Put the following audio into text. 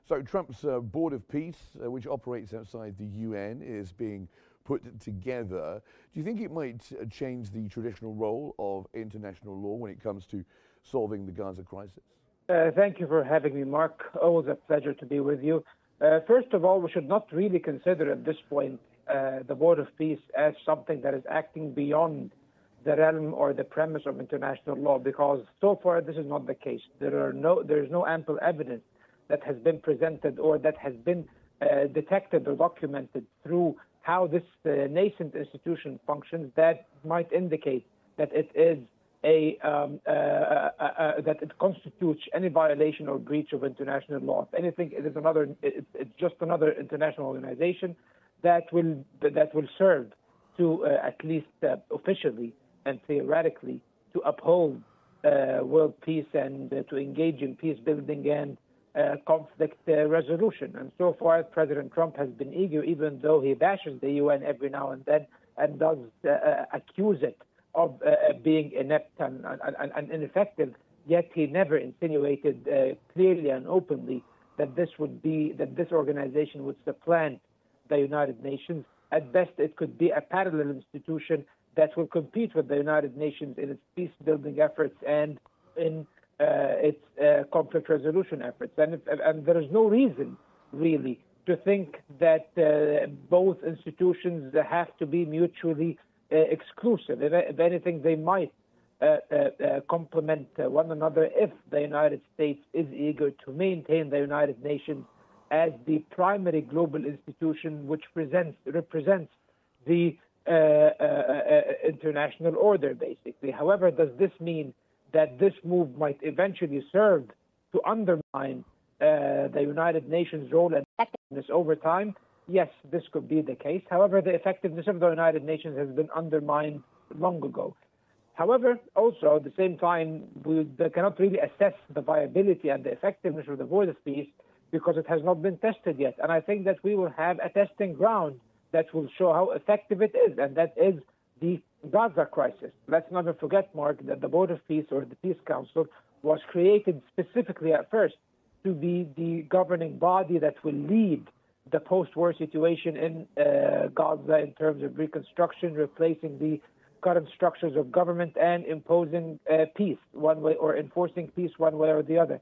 So Trump's Board of Peace, which operates outside the UN, is being put together. Do you think it might change the traditional role of international law when it comes to solving the Gaza crisis? Thank you for having me, Mark. Always a pleasure to be with you. First of all, we should not really consider at this point the Board of Peace as something that is acting beyond the realm or the premise of international law, because so far this is not the case. There is no ample evidence that has been presented or that has been detected or documented through how this nascent institution functions that might indicate that it is that it constitutes any violation or breach of international law. If anything, it's just another international organization that will serve to at least officially and theoretically to uphold world peace and to engage in peace building and conflict resolution. And so far, President Trump has been eager, even though he bashes the UN every now and then and does accuse it of being inept and ineffective, yet he never insinuated clearly and openly that this organization would supplant the United Nations. At best, it could be a parallel institution that will compete with the United Nations in its peace-building efforts and in its conflict resolution efforts. And there is no reason, really, to think that both institutions have to be mutually exclusive. If anything, they might complement one another if the United States is eager to maintain the United Nations as the primary global institution which represents the international order, basically. However, does this mean that this move might eventually serve to undermine the United Nations' role and effectiveness over time? Yes, this could be the case. However, the effectiveness of the United Nations has been undermined long ago. However, also at the same time, we cannot really assess the viability and the effectiveness of the Board of Peace because it has not been tested yet. And I think that we will have a testing ground that will show how effective it is, and that is the Gaza crisis. Let's not forget, Mark, that the Board of Peace or the Peace Council was created specifically at first to be the governing body that will lead the post-war situation in Gaza in terms of reconstruction, replacing the current structures of government and imposing peace one way or enforcing peace one way or the other.